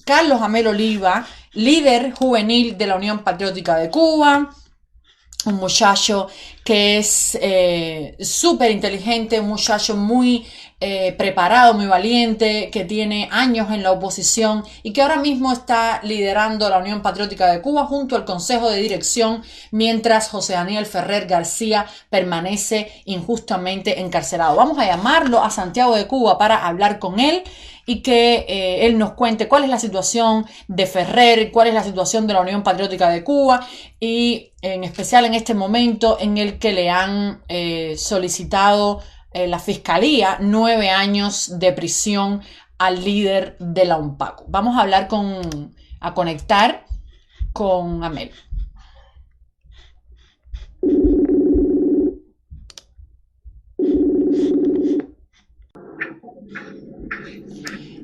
Carlos Amel Oliva, líder juvenil de la Unión Patriótica de Cuba, un muchacho que es súper inteligente, un muchacho muy preparado, muy valiente, que tiene años en la oposición y que ahora mismo está liderando la Unión Patriótica de Cuba junto al Consejo de Dirección, mientras José Daniel Ferrer García permanece injustamente encarcelado. Vamos a llamarlo a Santiago de Cuba para hablar con él y que él nos cuente cuál es la situación de Ferrer, cuál es la situación de la Unión Patriótica de Cuba y en especial en este momento en el que le han solicitado la Fiscalía 9 años de prisión al líder de la UNPACU. Vamos a hablar a conectar con Amel.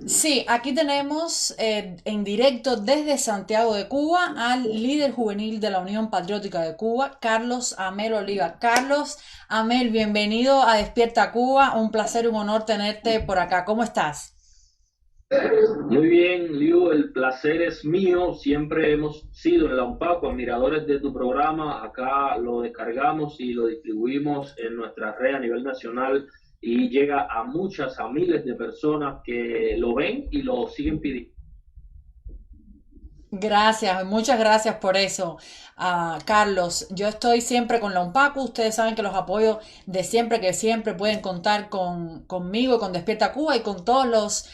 Sí, aquí tenemos en directo desde Santiago de Cuba al líder juvenil de la Unión Patriótica de Cuba, Carlos Amel Oliva. Carlos Amel, bienvenido a Despierta Cuba. Un placer y un honor tenerte por acá. ¿Cómo estás? Muy bien, Liu, el placer es mío. Siempre hemos sido en la UNPACO admiradores de tu programa. Acá lo descargamos y lo distribuimos en nuestra red a nivel nacional y llega a muchas, a miles de personas que lo ven y lo siguen pidiendo. Gracias, muchas gracias por eso, Carlos. Yo estoy siempre con la UNPACU. Ustedes saben que los apoyo de siempre, que siempre pueden contar conmigo, con Despierta Cuba y con todos los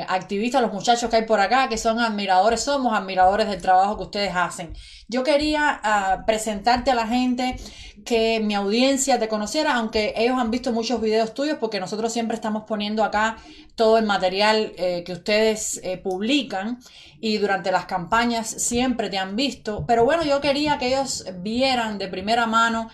activistas, los muchachos que hay por acá, que son admiradores, somos admiradores del trabajo que ustedes hacen. Yo quería presentarte a la gente, que mi audiencia te conociera, aunque ellos han visto muchos videos tuyos, porque nosotros siempre estamos poniendo acá todo el material que ustedes publican y durante las campañas siempre te han visto. Pero bueno, yo quería que ellos vieran de primera mano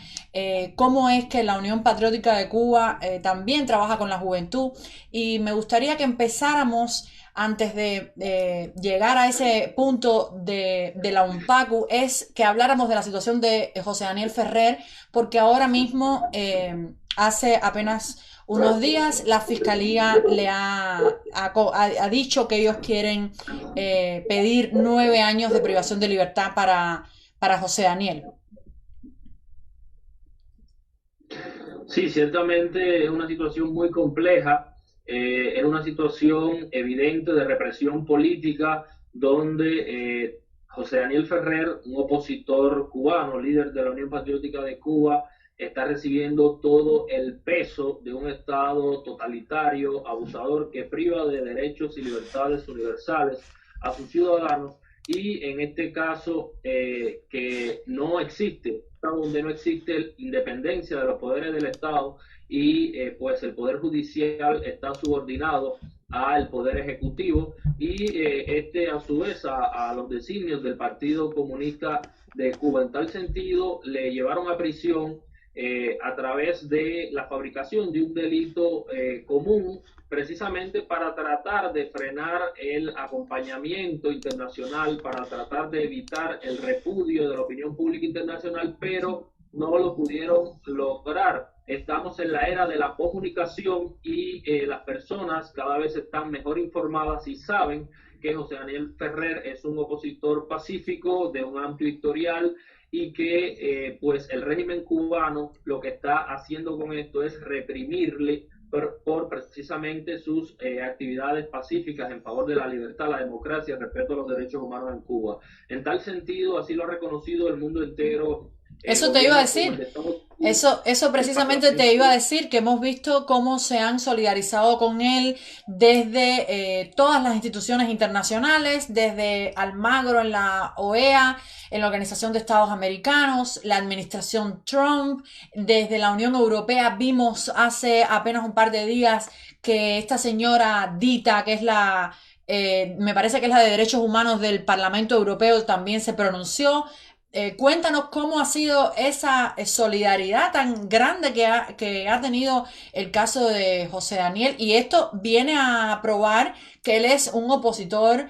cómo es que la Unión Patriótica de Cuba también trabaja con la juventud y me gustaría que empezáramos antes de llegar a ese punto de la UNPACU, es que habláramos de la situación de José Daniel Ferrer, porque ahora mismo, hace apenas unos días, la Fiscalía ha dicho que ellos quieren pedir 9 años de privación de libertad para José Daniel. Sí, ciertamente es una situación muy compleja, es una situación evidente de represión política donde José Daniel Ferrer, un opositor cubano, líder de la Unión Patriótica de Cuba, está recibiendo todo el peso de un Estado totalitario, abusador, que priva de derechos y libertades universales a sus ciudadanos y en este caso que no existe, donde no existe independencia de los poderes del Estado y pues el Poder Judicial está subordinado al Poder Ejecutivo y este a su vez a los designios del Partido Comunista de Cuba. En tal sentido, le llevaron a prisión a través de la fabricación de un delito común precisamente para tratar de frenar el acompañamiento internacional, para tratar de evitar el repudio de la opinión pública internacional, pero no lo pudieron lograr. Estamos en la era de la comunicación y las personas cada vez están mejor informadas y saben que José Daniel Ferrer es un opositor pacífico de un amplio historial y que pues el régimen cubano lo que está haciendo con esto es reprimirle por precisamente sus actividades pacíficas en favor de la libertad, la democracia, el respeto a los derechos humanos en Cuba. En tal sentido, así lo ha reconocido el mundo entero, el Eso te iba a gobierno como el decir. de Estados Unidos, Eso el precisamente te iba a Parlamento. decir, que hemos visto cómo se han solidarizado con él desde todas las instituciones internacionales, desde Almagro en la OEA, en la Organización de Estados Americanos, la administración Trump, desde la Unión Europea. Vimos hace apenas un par de días que esta señora Dita, que es me parece que es la de Derechos Humanos del Parlamento Europeo, también se pronunció. Cuéntanos cómo ha sido esa solidaridad tan grande que ha tenido el caso de José Daniel, y esto viene a probar que él es un opositor,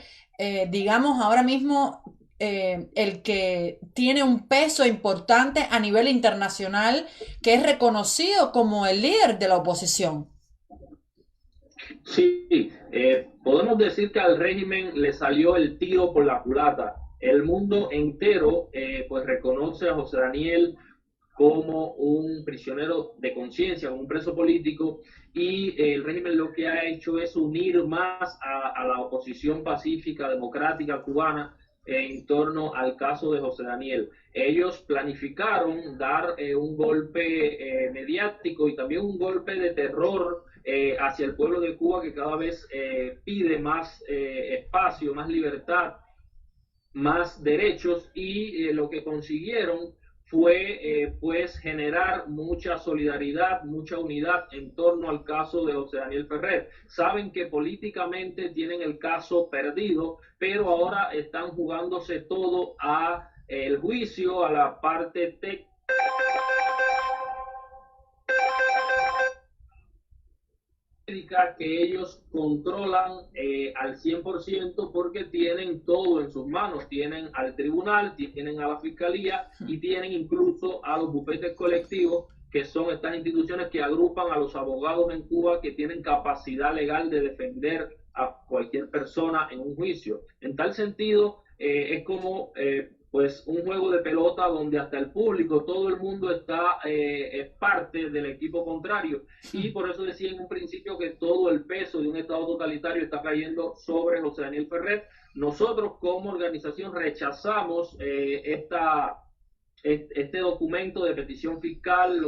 digamos, ahora mismo el que tiene un peso importante a nivel internacional, que es reconocido como el líder de la oposición. Sí, podemos decir que al régimen le salió el tiro por la culata. El mundo entero pues reconoce a José Daniel como un prisionero de conciencia, como un preso político, y el régimen lo que ha hecho es unir más a la oposición pacífica, democrática cubana en torno al caso de José Daniel. Ellos planificaron dar un golpe mediático y también un golpe de terror hacia el pueblo de Cuba que cada vez pide más espacio, más libertad, más derechos y lo que consiguieron fue pues generar mucha solidaridad, mucha unidad en torno al caso de José Daniel Ferrer. Saben que políticamente tienen el caso perdido, pero ahora están jugándose todo a el juicio, a la parte técnica que ellos controlan al 100% porque tienen todo en sus manos. Tienen al tribunal, tienen a la fiscalía y tienen incluso a los bufetes colectivos, que son estas instituciones que agrupan a los abogados en Cuba que tienen capacidad legal de defender a cualquier persona en un juicio. En tal sentido, es como pues un juego de pelota donde hasta el público, todo el mundo está es parte del equipo contrario, y por eso decía en un principio que todo el peso de un Estado totalitario está cayendo sobre José Daniel Ferrer. Nosotros como organización rechazamos este documento de petición fiscal,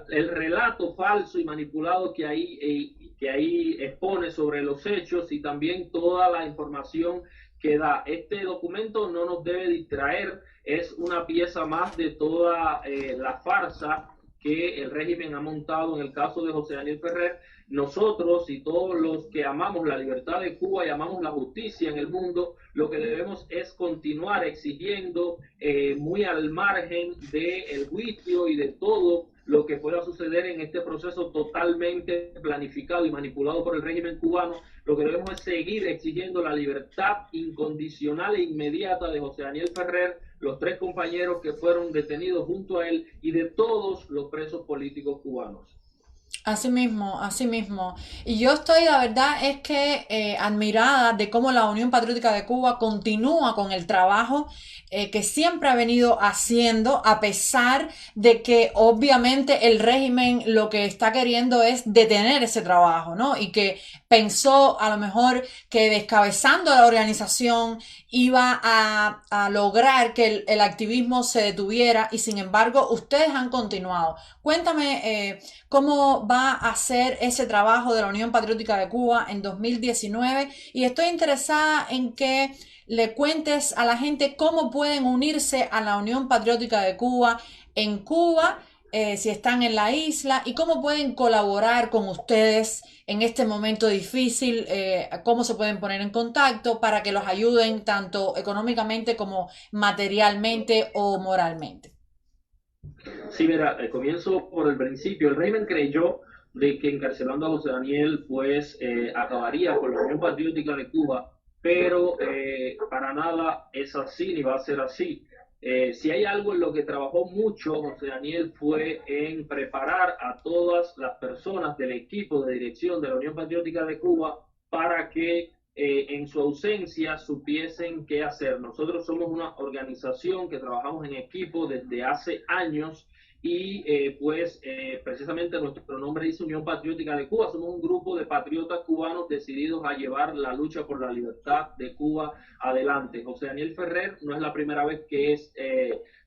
el relato falso y manipulado que ahí expone sobre los hechos y también toda la información que da. Este documento no nos debe distraer, es una pieza más de toda la farsa que el régimen ha montado en el caso de José Daniel Ferrer. Nosotros y todos los que amamos la libertad de Cuba y amamos la justicia en el mundo, lo que debemos es continuar exigiendo muy al margen del juicio y de todo lo que pueda suceder en este proceso totalmente planificado y manipulado por el régimen cubano. Lo que debemos es seguir exigiendo la libertad incondicional e inmediata de José Daniel Ferrer, los 3 compañeros que fueron detenidos junto a él y de todos los presos políticos cubanos. Así mismo, así mismo. Y yo estoy, la verdad, es que admirada de cómo la Unión Patriótica de Cuba continúa con el trabajo que siempre ha venido haciendo, a pesar de que obviamente el régimen lo que está queriendo es detener ese trabajo, ¿no? Y que pensó a lo mejor que descabezando la organización iba a lograr que el activismo se detuviera y sin embargo ustedes han continuado. Cuéntame cómo va a ser ese trabajo de la Unión Patriótica de Cuba en 2019 y estoy interesada en que le cuentes a la gente cómo pueden unirse a la Unión Patriótica de Cuba en Cuba, si están en la isla y cómo pueden colaborar con ustedes en este momento difícil, cómo se pueden poner en contacto para que los ayuden tanto económicamente como materialmente o moralmente. Sí, mira, comienzo por el principio. El régimen creyó de que encarcelando a José Daniel, pues acabaría con la Unión Patriótica de Cuba, pero para nada es así ni va a ser así. Si hay algo en lo que trabajó mucho José Daniel fue en preparar a todas las personas del equipo de dirección de la Unión Patriótica de Cuba para que en su ausencia supiesen qué hacer. Nosotros somos una organización que trabajamos en equipo desde hace años y precisamente nuestro nombre dice Unión Patriótica de Cuba. Somos un grupo de patriotas cubanos decididos a llevar la lucha por la libertad de Cuba adelante. José Daniel Ferrer no es la primera vez que es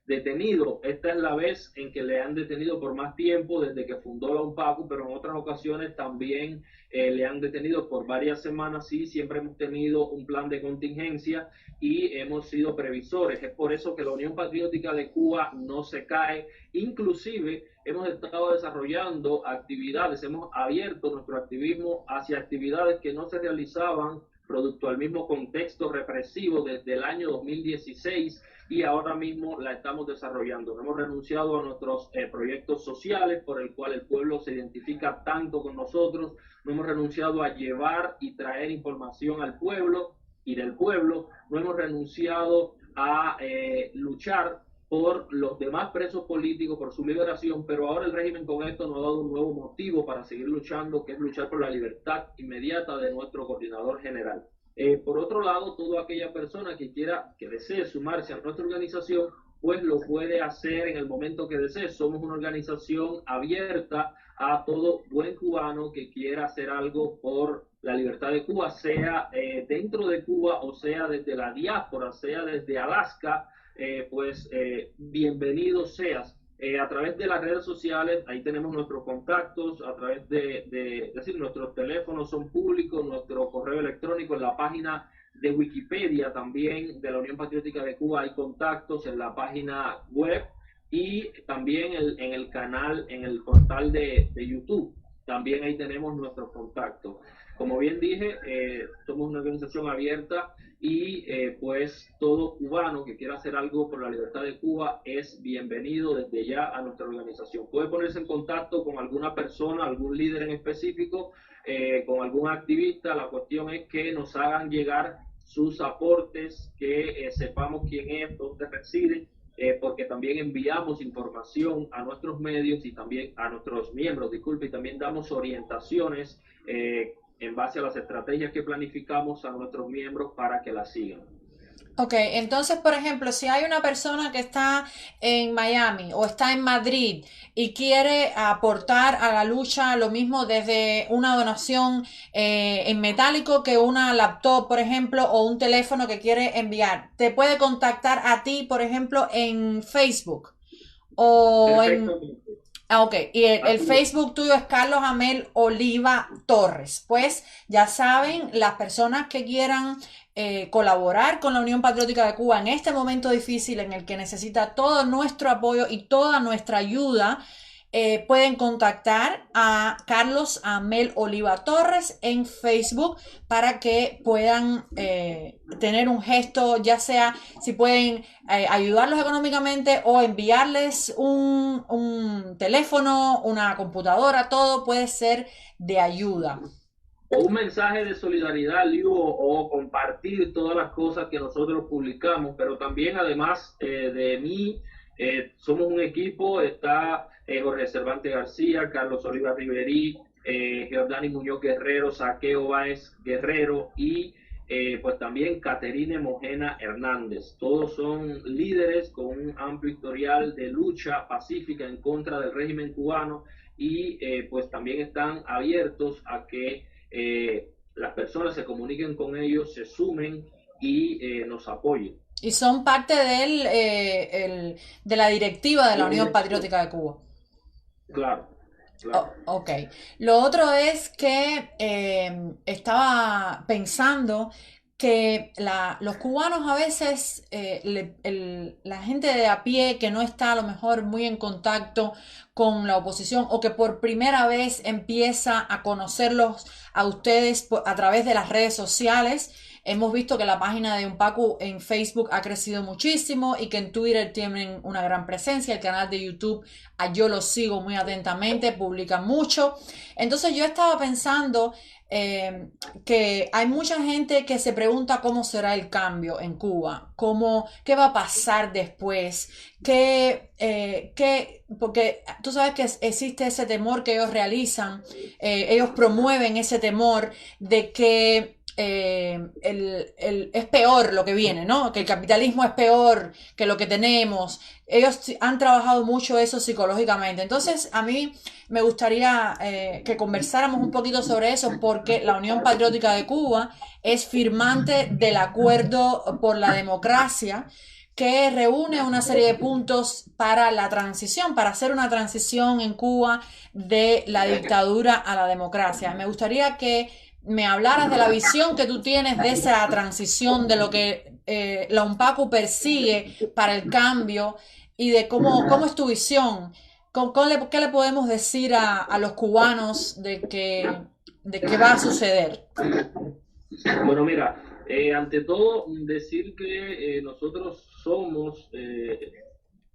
detenido. Esta es la vez en que le han detenido por más tiempo desde que fundó la UNPACU, pero en otras ocasiones también le han detenido por varias semanas. Sí, siempre hemos tenido un plan de contingencia y hemos sido previsores. Es por eso que la Unión Patriótica de Cuba no se cae. Inclusive hemos estado desarrollando actividades, hemos abierto nuestro activismo hacia actividades que no se realizaban producto al mismo contexto represivo desde el año 2016 y ahora mismo la estamos desarrollando. No hemos renunciado a nuestros proyectos sociales por el cual el pueblo se identifica tanto con nosotros, no hemos renunciado a llevar y traer información al pueblo y del pueblo, no hemos renunciado a luchar por los demás presos políticos, por su liberación, pero ahora el régimen con esto nos ha dado un nuevo motivo para seguir luchando, que es luchar por la libertad inmediata de nuestro coordinador general. Por otro lado, toda aquella persona que quiera, que desee sumarse a nuestra organización, pues lo puede hacer en el momento que desee. Somos una organización abierta a todo buen cubano que quiera hacer algo por la libertad de Cuba, sea dentro de Cuba o sea desde la diáspora, sea desde Alaska, bienvenido seas. A través de las redes sociales, ahí tenemos nuestros contactos, a través es decir, nuestros teléfonos son públicos, nuestro correo electrónico en la página de Wikipedia también de la Unión Patriótica de Cuba hay contactos en la página web y también en el canal, en el portal de YouTube. También ahí tenemos nuestros contactos. Como bien dije, somos una organización abierta y pues todo cubano que quiera hacer algo por la libertad de Cuba es bienvenido desde ya a nuestra organización. Puede ponerse en contacto con alguna persona, algún líder en específico, con algún activista. La cuestión es que nos hagan llegar sus aportes, que sepamos quién es, dónde reside, porque también enviamos información a nuestros medios y también a nuestros miembros, disculpe, y también damos orientaciones en base a las estrategias que planificamos a nuestros miembros para que las sigan. Ok, entonces, por ejemplo, si hay una persona que está en Miami o está en Madrid y quiere aportar a la lucha lo mismo desde una donación en metálico que una laptop, por ejemplo, o un teléfono que quiere enviar, te puede contactar a ti, por ejemplo, en Facebook o en... Perfectamente. Ok, y el Facebook tuyo es Carlos Amel Oliva Torres. Pues ya saben, las personas que quieran colaborar con la Unión Patriótica de Cuba en este momento difícil en el que necesita todo nuestro apoyo y toda nuestra ayuda, pueden contactar a Carlos Amel Oliva Torres en Facebook para que puedan tener un gesto, ya sea si pueden ayudarlos económicamente o enviarles un teléfono, una computadora, todo puede ser de ayuda. O un mensaje de solidaridad, Liu, o compartir todas las cosas que nosotros publicamos, pero también además de mí, somos un equipo, está Jorge Cervantes García, Carlos Oliva Riverí, Giordani Muñoz Guerrero, Saqueo Báez Guerrero y pues también Caterine Mojena Hernández. Todos son líderes con un amplio historial de lucha pacífica en contra del régimen cubano y pues también están abiertos a que las personas se comuniquen con ellos, se sumen y nos apoyen. Y son parte de la directiva de la Unión Patriótica de Cuba. Claro, claro. Ok. Lo otro es que estaba pensando que los cubanos a veces, la gente de a pie que no está a lo mejor muy en contacto con la oposición o que por primera vez empieza a conocerlos a ustedes a través de las redes sociales. Hemos visto que la página de Unpacu en Facebook ha crecido muchísimo y que en Twitter tienen una gran presencia. El canal de YouTube, yo lo sigo muy atentamente, publica mucho. Entonces yo estaba pensando que hay mucha gente que se pregunta cómo será el cambio en Cuba, qué va a pasar después, porque tú sabes que existe ese temor que ellos realizan, ellos promueven ese temor de que es peor lo que viene, ¿no? Que el capitalismo es peor que lo que tenemos. Ellos han trabajado mucho eso psicológicamente. Entonces, a mí me gustaría que conversáramos un poquito sobre eso porque la Unión Patriótica de Cuba es firmante del Acuerdo por la Democracia que reúne una serie de puntos para la transición, para hacer una transición en Cuba de la dictadura a la democracia. Me gustaría que me hablaras de la visión que tú tienes de esa transición, de lo que la UNPACU persigue para el cambio y de cómo es tu visión. ¿Qué le podemos decir a los cubanos de qué va a suceder? Bueno, mira, ante todo, decir que nosotros somos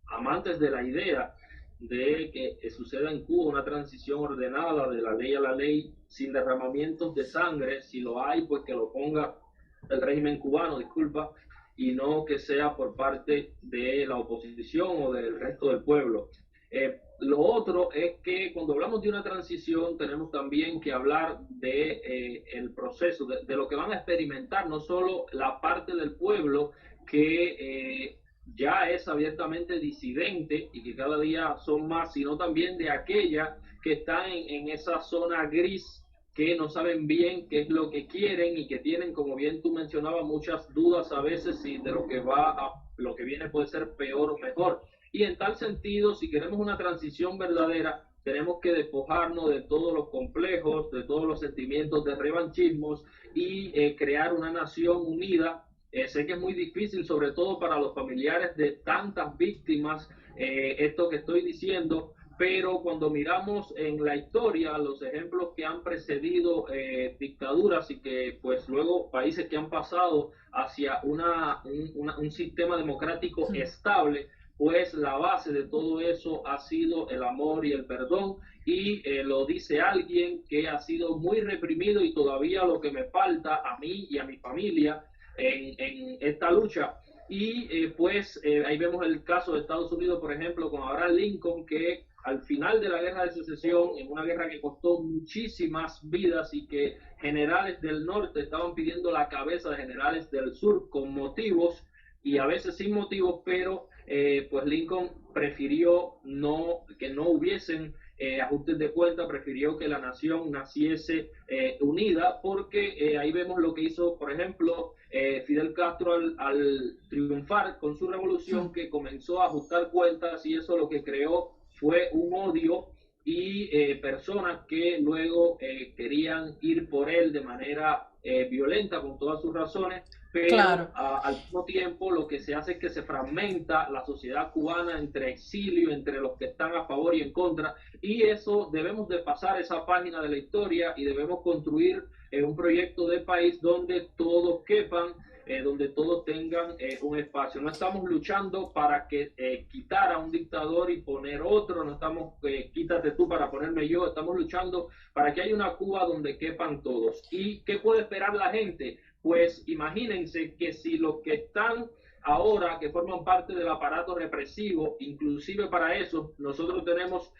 amantes de la idea de que suceda en Cuba una transición ordenada de la ley a la ley, sin derramamientos de sangre. Si lo hay, pues que lo ponga el régimen cubano, disculpa. y no que sea por parte de la oposición o del resto del pueblo. Lo otro es que cuando hablamos de una transición tenemos también que hablar de el proceso, de lo que van a experimentar no solo la parte del pueblo que ya es abiertamente disidente y que cada día son más, sino también de aquella que están en esa zona gris, que no saben bien qué es lo que quieren y que tienen, como bien tú mencionabas, muchas dudas a veces si de lo que lo que viene puede ser peor o mejor. Y en tal sentido, si queremos una transición verdadera, tenemos que despojarnos de todos los complejos, de todos los sentimientos de revanchismos y crear una nación unida. Sé que es muy difícil, sobre todo para los familiares de tantas víctimas, esto que estoy diciendo, pero cuando miramos en la historia los ejemplos que han precedido dictaduras y que pues luego países que han pasado hacia un sistema democrático estable, pues la base de todo eso ha sido el amor y el perdón, y lo dice alguien que ha sido muy reprimido y todavía lo que me falta a mí y a mi familia en esta lucha. Y ahí vemos el caso de Estados Unidos, por ejemplo, con Abraham Lincoln, que al final de la guerra de secesión, en una guerra que costó muchísimas vidas y que generales del norte estaban pidiendo la cabeza de generales del sur con motivos y a veces sin motivos, pero pues Lincoln prefirió que no hubiesen ajustes de cuenta, prefirió que la nación naciese unida, porque ahí vemos lo que hizo, por ejemplo, Fidel Castro al triunfar con su revolución, que comenzó a ajustar cuentas, y eso lo que creó fue un odio y personas que luego querían ir por él de manera violenta con todas sus razones, pero Claro. al mismo tiempo lo que se hace es que se fragmenta la sociedad cubana entre exilio, entre los que están a favor y en contra, y eso debemos de pasar esa página de la historia y debemos construir un proyecto de país donde todos quepan, donde todos tengan un espacio. No estamos luchando para que quitar a un dictador y poner otro, no estamos quítate tú para ponerme yo, estamos luchando para que haya una Cuba donde quepan todos. ¿Y qué puede esperar la gente? Pues imagínense que si los que están ahora, que forman parte del aparato represivo, inclusive para eso, nosotros tenemos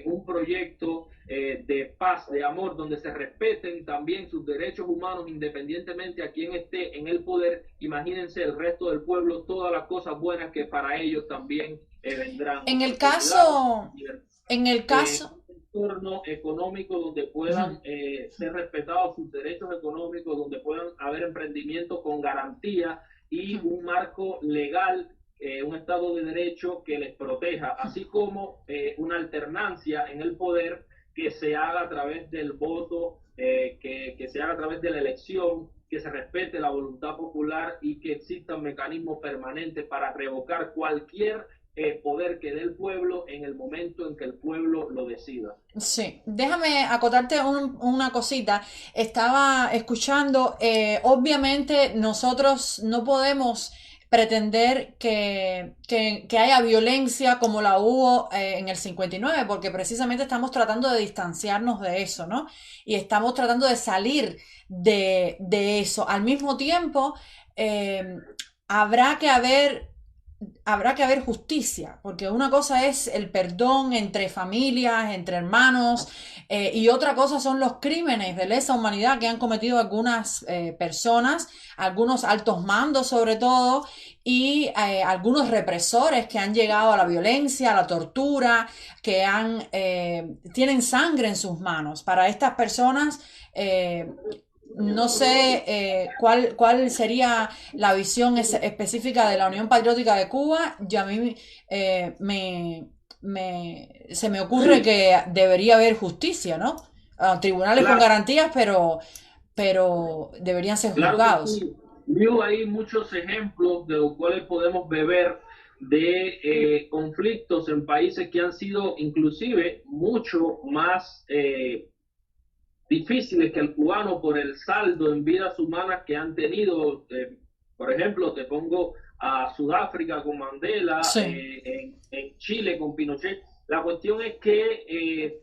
un proyecto de paz, de amor, donde se respeten también sus derechos humanos independientemente a quien esté en el poder. Imagínense el resto del pueblo, todas las cosas buenas que para ellos también vendrán. En el caso, en el caso, un entorno económico donde puedan ser respetados sus derechos económicos, donde puedan haber emprendimiento con garantía y un marco legal, un Estado de Derecho que les proteja, así como una alternancia en el poder que se haga a través del voto, que se haga a través de la elección, que se respete la voluntad popular y que existan mecanismos permanentes para revocar cualquier poder que dé el pueblo en el momento en que el pueblo lo decida. sí, déjame acotarte una cosita. Estaba escuchando, obviamente nosotros no podemos pretender que haya violencia como la hubo en el 59, porque precisamente estamos tratando de distanciarnos de eso, ¿no? Y estamos tratando de salir de eso. Al mismo tiempo, eh, habrá que haber habrá que haber justicia, porque una cosa es el perdón entre familias, entre hermanos, y otra cosa son los crímenes de lesa humanidad que han cometido algunas personas, algunos altos mandos sobre todo, y algunos represores que han llegado a la violencia, a la tortura, tienen sangre en sus manos. Para estas personas, no sé cuál sería la visión específica de la Unión Patriótica de Cuba. Y a mí se me ocurre Sí, que debería haber justicia, ¿no? Tribunales con claro, garantías, pero deberían ser claro que juzgados. sí. Vio ahí muchos ejemplos de los cuales podemos beber de conflictos en países que han sido inclusive mucho más difíciles que el cubano por el saldo en vidas humanas que han tenido. Por ejemplo, te pongo a Sudáfrica con Mandela, Sí, en Chile con Pinochet. La cuestión es que,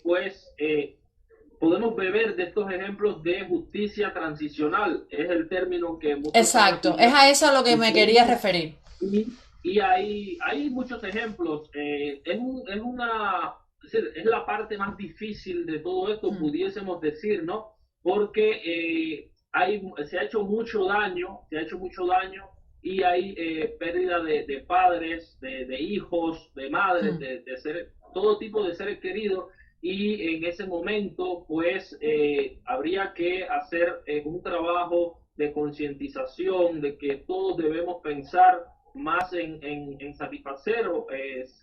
podemos beber de estos ejemplos de justicia transicional, es el término que muchos están Exacto, es acuñando. a eso a lo que me quería referir. Y hay muchos ejemplos. Es la parte más difícil de todo esto, Mm, pudiésemos decir, ¿no? Porque se ha hecho mucho daño, y hay pérdida de padres, de hijos, de madres, mm. todo tipo de seres queridos. Y en ese momento, pues, habría que hacer un trabajo de concientización de que todos debemos pensar más en satisfacer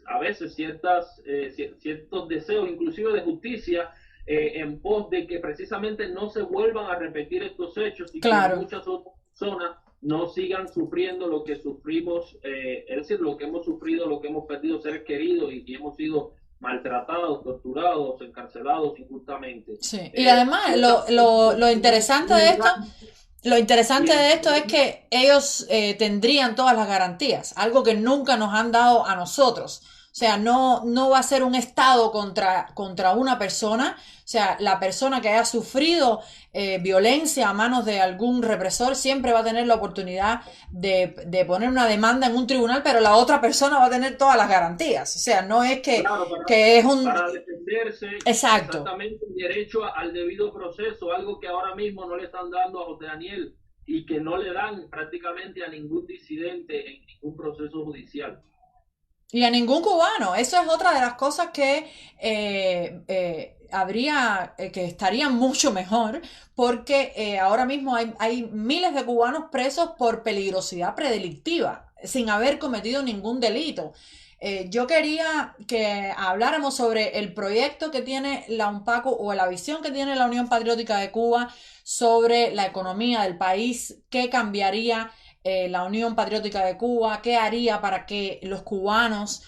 a veces ciertos deseos, inclusive de justicia, en pos de que precisamente no se vuelvan a repetir estos hechos y que Claro. muchas otras personas no sigan sufriendo lo que sufrimos, es decir, lo que hemos sufrido, lo que hemos perdido seres queridos y hemos sido maltratados, torturados, encarcelados injustamente. Sí, y además Ciertamente, lo interesante de esto, lo y interesante el de esto es que ellos tendrían todas las garantías, algo que nunca nos han dado a nosotros. O sea, no va a ser un Estado contra una persona. O sea, la persona que haya sufrido violencia a manos de algún represor siempre va a tener la oportunidad de poner una demanda en un tribunal, pero la otra persona va a tener todas las garantías. O sea, no es claro, que es un... para defenderse Exacto. exactamente el derecho al debido proceso, algo que ahora mismo no le están dando a José Daniel y que no le dan prácticamente a ningún disidente en ningún proceso judicial. Y a ningún cubano. Eso es otra de las cosas que que estarían mucho mejor, porque ahora mismo hay miles de cubanos presos por peligrosidad predelictiva, sin haber cometido ningún delito. Yo quería que habláramos sobre el proyecto que tiene la UNPACU o la visión que tiene la Unión Patriótica de Cuba sobre la economía del país, qué cambiaría la Unión Patriótica de Cuba, qué haría para que los cubanos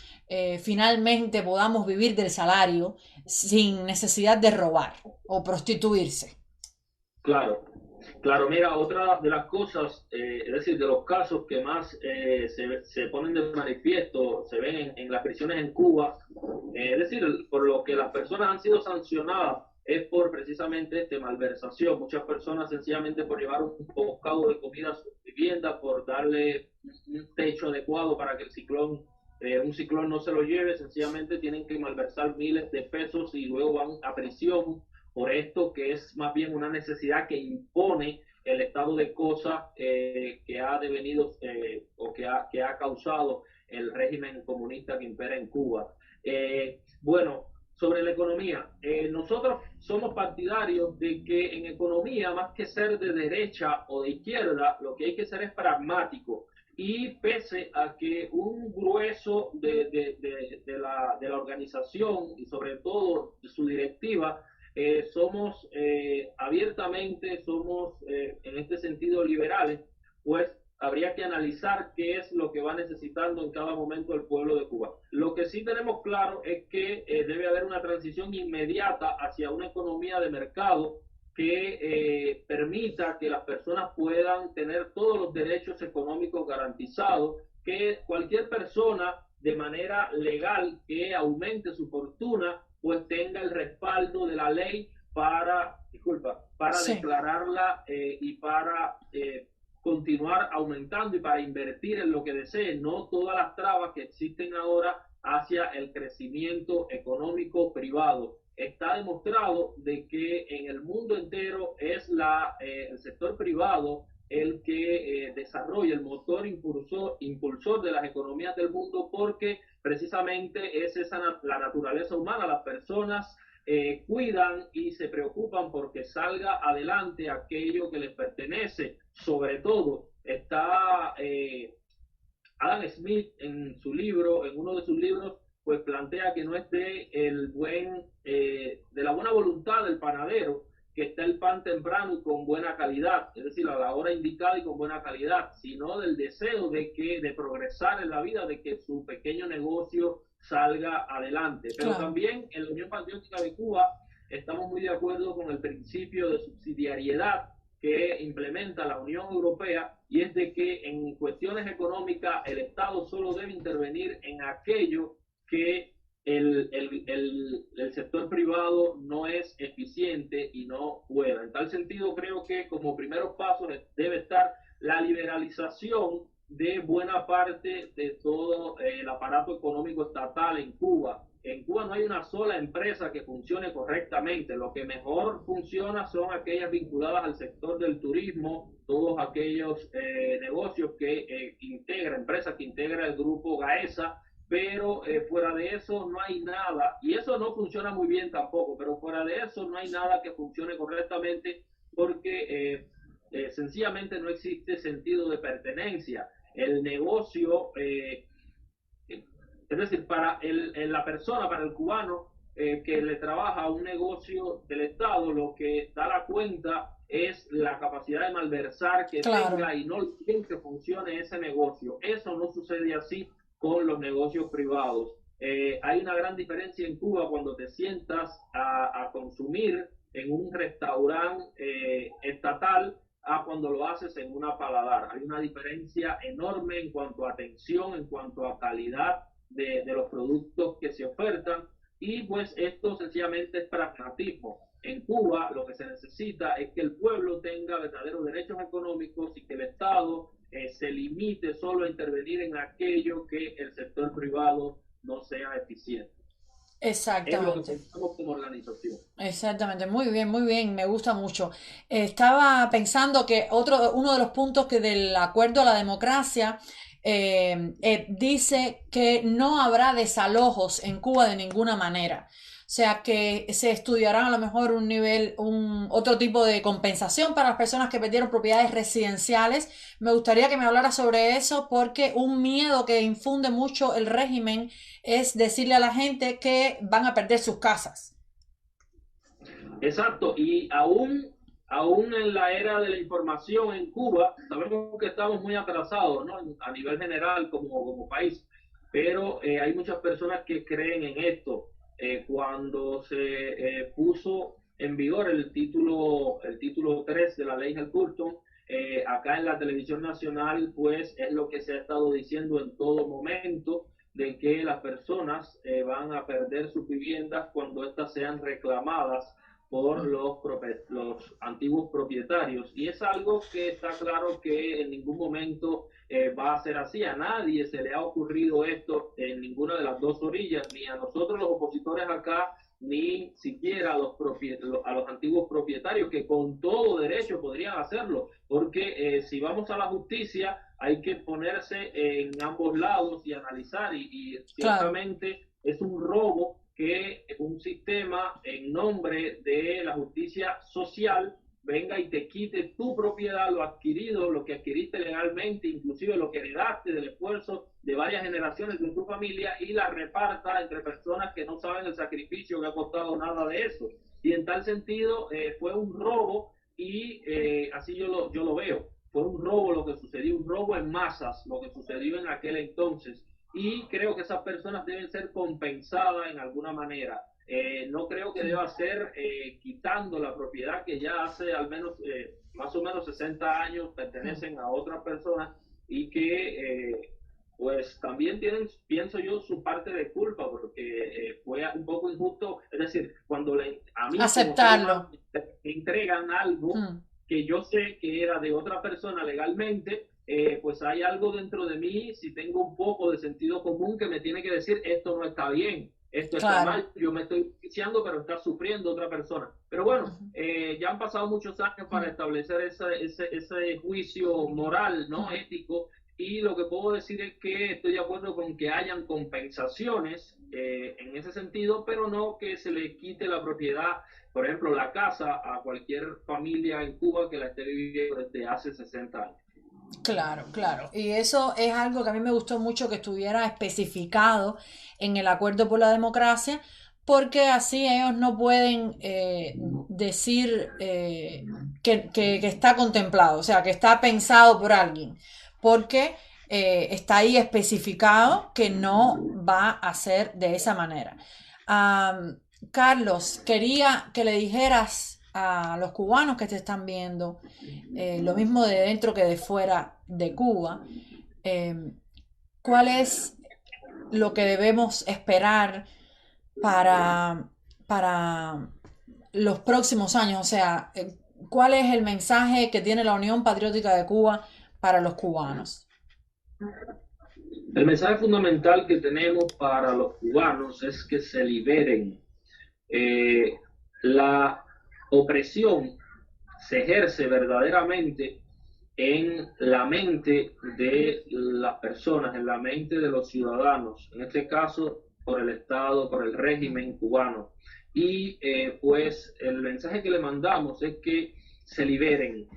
finalmente podamos vivir del salario sin necesidad de robar o prostituirse. Claro, claro, mira, otra de las cosas, es decir, de los casos que más se ponen de manifiesto, se ven en las prisiones en Cuba, es decir, por lo que las personas han sido sancionadas es por precisamente malversación. Muchas personas sencillamente por llevar un bocado de comida a su vivienda, por darle un techo adecuado para que un ciclón no se lo lleve, sencillamente tienen que malversar miles de pesos y luego van a prisión por esto, que es más bien una necesidad que impone el estado de cosas que ha devenido que ha causado el régimen comunista que impera en Cuba. Bueno, sobre la economía, nosotros somos partidarios de que en economía, más que ser de derecha o de izquierda, lo que hay que ser es pragmático. Y pese a que un grueso de la organización y sobre todo de su directiva somos abiertamente, somos en este sentido liberales, pues habría que analizar qué es lo que va necesitando en cada momento el pueblo de Cuba. Lo que sí tenemos claro es que debe haber una transición inmediata hacia una economía de mercado que permita que las personas puedan tener todos los derechos económicos garantizados, que cualquier persona de manera legal que aumente su fortuna pues tenga el respaldo de la ley para Sí. declararla y para continuar aumentando y para invertir en lo que desee, no todas las trabas que existen ahora hacia el crecimiento económico privado. Está demostrado de que en el mundo entero es el sector privado el que desarrolla el motor impulsor de las economías del mundo, porque precisamente es la naturaleza humana. Las personas cuidan y se preocupan porque salga adelante aquello que les pertenece. Sobre todo está Adam Smith en su libro, en uno de sus libros, pues plantea que no es de la buena voluntad del panadero que está el pan temprano y con buena calidad, es decir, a la hora indicada y con buena calidad, sino del deseo de progresar en la vida, de que su pequeño negocio salga adelante. Pero Claro. también en la Unión Patriótica de Cuba estamos muy de acuerdo con el principio de subsidiariedad que implementa la Unión Europea, y es de que en cuestiones económicas el Estado solo debe intervenir en aquello que el sector privado no es eficiente y no pueda. En tal sentido, creo que como primeros pasos debe estar la liberalización de buena parte de todo el aparato económico estatal en Cuba. En Cuba no hay una sola empresa que funcione correctamente. Lo que mejor funciona son aquellas vinculadas al sector del turismo, todos aquellos negocios que integra, empresas que integra el grupo GAESA, pero fuera de eso no hay nada, y eso no funciona muy bien tampoco, pero fuera de eso no hay nada que funcione correctamente porque sencillamente no existe sentido de pertenencia. El negocio, es decir, para la persona, para el cubano que le trabaja a un negocio del Estado, lo que da la cuenta es la capacidad de malversar que Claro. tenga y no bien que funcione ese negocio. Eso no sucede así con los negocios privados. Hay una gran diferencia en Cuba cuando te sientas a consumir en un restaurante estatal a cuando lo haces en una paladar. Hay una diferencia enorme en cuanto a atención, en cuanto a calidad de los productos que se ofertan y pues esto sencillamente es pragmatismo. En Cuba lo que se necesita es que el pueblo tenga verdaderos derechos económicos y que el Estado se limite solo a intervenir en aquello que el sector privado no sea eficiente. Es lo que Exactamente. pensamos como organización. Exactamente, muy bien, me gusta mucho. Estaba pensando que uno de los puntos que del acuerdo a la democracia dice que no habrá desalojos en Cuba de ninguna manera. O sea que se estudiará a lo mejor otro tipo de compensación para las personas que perdieron propiedades residenciales. Me gustaría que me hablara sobre eso porque un miedo que infunde mucho el régimen es decirle a la gente que van a perder sus casas. Exacto, y aún en la era de la información en Cuba, sabemos que estamos muy atrasados, ¿no? A nivel general como país, pero hay muchas personas que creen en esto. Cuando se puso en vigor el título 3 de la ley Helturton, acá en la televisión nacional, pues es lo que se ha estado diciendo en todo momento, de que las personas van a perder sus viviendas cuando éstas sean reclamadas por los antiguos propietarios. Y es algo que está claro que en ningún momento va a ser así. A nadie se le ha ocurrido esto en ninguna de las dos orillas, ni a nosotros los opositores acá, ni siquiera a los antiguos propietarios, que con todo derecho podrían hacerlo, porque si vamos a la justicia hay que ponerse en ambos lados y analizar, y Claro. ciertamente es un robo que un sistema en nombre de la justicia social venga y te quite tu propiedad, lo adquirido, lo que adquiriste legalmente, inclusive lo que heredaste del esfuerzo de varias generaciones de tu familia, y la reparta entre personas que no saben el sacrificio que ha costado nada de eso. Y en tal sentido fue un robo y así yo lo veo. Fue un robo lo que sucedió, un robo en masas lo que sucedió en aquel entonces, y creo que esas personas deben ser compensadas en alguna manera. No creo que deba ser quitando la propiedad que ya hace al menos más o menos 60 años pertenecen a otras personas, y que pues también tienen, pienso yo, su parte de culpa, porque fue un poco injusto. Es decir, cuando a mí como ser humano Aceptarlo. me entregan algo Mm. que yo sé que era de otra persona legalmente, pues hay algo dentro de mí, si tengo un poco de sentido común, que me tiene que decir: esto no está bien, esto está Claro. mal, yo me estoy beneficiando, pero está sufriendo otra persona. Pero bueno, Ujú. ya han pasado muchos años para Mm. establecer ese juicio moral, ¿no? Mm. Ético, y lo que puedo decir es que estoy de acuerdo con que hayan compensaciones en ese sentido, pero no que se le quite la propiedad, por ejemplo, la casa, a cualquier familia en Cuba que la esté viviendo desde hace 60 años. Claro, claro. Y eso es algo que a mí me gustó mucho que estuviera especificado en el Acuerdo por la Democracia, porque así ellos no pueden decir que está contemplado, o sea, que está pensado por alguien, porque está ahí especificado que no va a ser de esa manera. Am, Carlos, quería que le dijeras a los cubanos que te están viendo, lo mismo de dentro que de fuera de Cuba, eh, cuál es lo que debemos esperar, para, para los próximos años? O sea, ¿cuál es el mensaje que tiene la Unión Patriótica de Cuba para los cubanos? El mensaje fundamental que tenemos para los cubanos es que se liberen. Eh, la opresión se ejerce verdaderamente en la mente de las personas, en la mente de los ciudadanos, en este caso por el Estado, por el régimen cubano. Y pues el mensaje que le mandamos es que se liberen,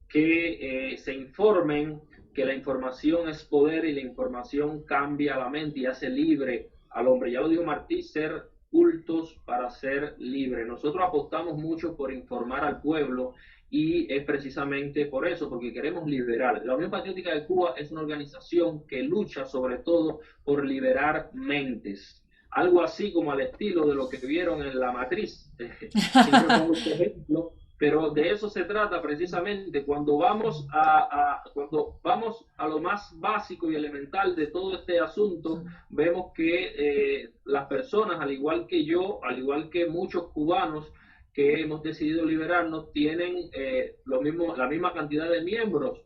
que se informen, que la información es poder y la información cambia la mente y hace libre al hombre. Ya lo dijo Martí, ser cultos para ser libres. Nosotros apostamos mucho por informar al pueblo y es precisamente por eso, porque queremos liberar. La Unión Patriótica de Cuba es una organización que lucha sobre todo por liberar mentes. Algo así como al estilo de lo que vieron en La Matriz. Siempre pongo este ejemplo, pero de eso se trata precisamente cuando cuando vamos a lo más básico y elemental de todo este asunto. Vemos que las personas, al igual que yo, al igual que muchos cubanos que hemos decidido liberarnos, tienen la misma cantidad de miembros,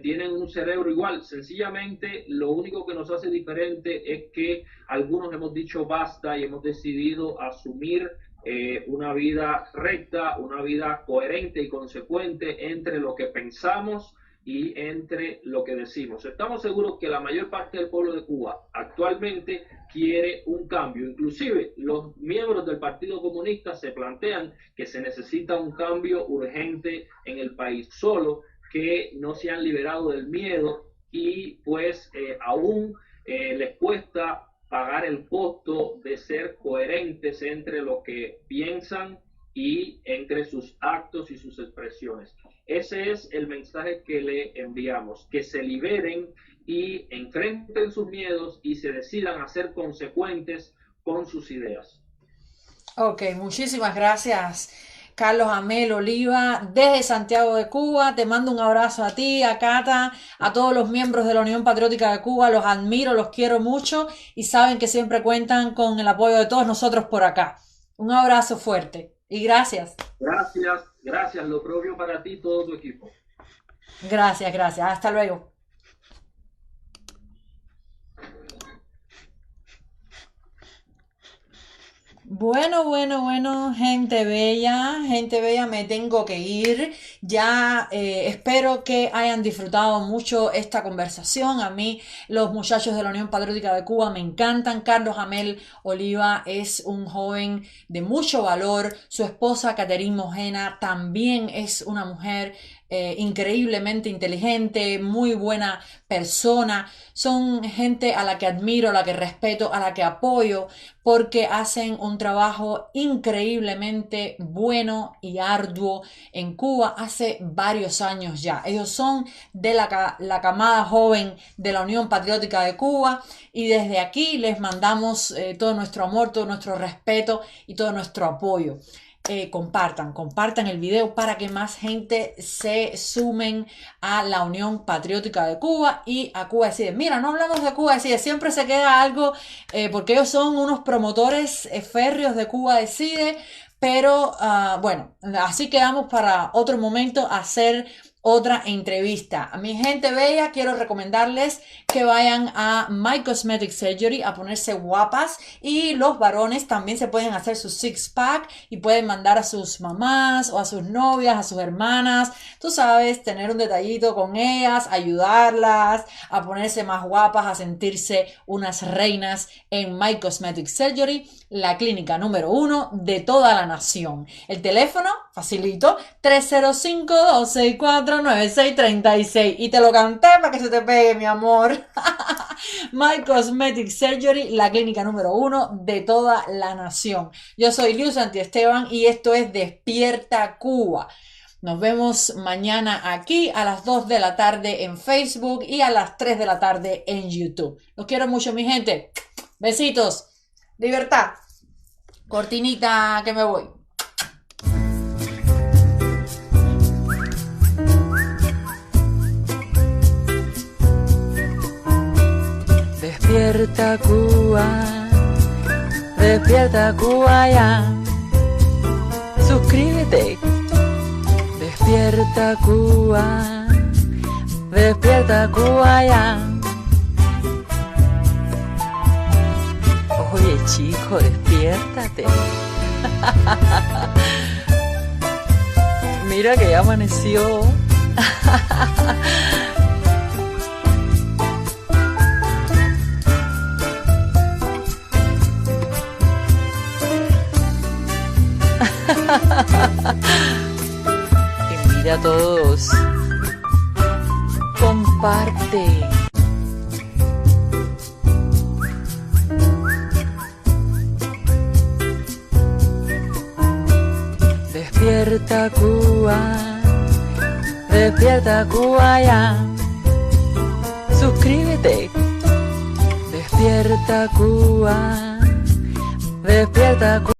tienen un cerebro igual. Sencillamente lo único que nos hace diferente es que algunos hemos dicho basta y hemos decidido asumir una vida recta, una vida coherente y consecuente entre lo que pensamos y entre lo que decimos. Estamos seguros que la mayor parte del pueblo de Cuba actualmente quiere un cambio. Inclusive los miembros del Partido Comunista se plantean que se necesita un cambio urgente en el país, solo que no se han liberado del miedo y pues aún les cuesta pagar el costo de ser coherentes entre lo que piensan y entre sus actos y sus expresiones. Ese es el mensaje que le enviamos, que se liberen y enfrenten sus miedos y se decidan a ser consecuentes con sus ideas. Ok, muchísimas gracias, Carlos Amel Oliva, desde Santiago de Cuba. Te mando un abrazo a ti, a Cata, a todos los miembros de la Unión Patriótica de Cuba. Los admiro, los quiero mucho y saben que siempre cuentan con el apoyo de todos nosotros por acá. Un abrazo fuerte y gracias. Gracias, lo propio para ti y todo tu equipo. Gracias, gracias. Hasta luego. Bueno, gente bella, me tengo que ir. Ya espero que hayan disfrutado mucho esta conversación. A mí los muchachos de la Unión Patriótica de Cuba me encantan. Carlos Amel Oliva es un joven de mucho valor. Su esposa Caterine Mojena también es una mujer increíblemente inteligente, muy buena persona. Son gente a la que admiro, a la que respeto, a la que apoyo, porque hacen un trabajo increíblemente bueno y arduo en Cuba hace varios años ya. Ellos son de la camada joven de la Unión Patriótica de Cuba y desde aquí les mandamos todo nuestro amor, todo nuestro respeto y todo nuestro apoyo. Compartan el video para que más gente se sumen a la Unión Patriótica de Cuba y a Cuba Decide. Mira, no hablamos de Cuba Decide, siempre se queda algo porque ellos son unos promotores férreos de Cuba Decide, pero bueno, así quedamos para otro momento hacer otra entrevista. A mi gente bella, quiero recomendarles que vayan a My Cosmetic Surgery a ponerse guapas, y los varones también se pueden hacer su six pack y pueden mandar a sus mamás o a sus novias, a sus hermanas, tú sabes, tener un detallito con ellas, ayudarlas a ponerse más guapas, a sentirse unas reinas en My Cosmetic Surgery, la clínica número 1 de toda la nación. El teléfono, facilito, 305-264-9636. Y te lo canté para que se te pegue, mi amor. My Cosmetic Surgery, la clínica número 1 de toda la nación. Yo soy Liu Santiesteban y esto es Despierta Cuba. Nos vemos mañana aquí a las 2 de la tarde en Facebook y a las 3 de la tarde en YouTube. Los quiero mucho, mi gente. Besitos. Libertad. Cortinita que me voy. Despierta Cuba, Despierta Cuba ya. Suscríbete. Despierta Cuba. Despierta Cuba ya. Oye, chico, despiértate. Mira que ya amaneció. Invita a todos. Comparte. Despierta Cuba. Despierta Cuba ya. Suscríbete. Despierta Cuba. Despierta Cuba.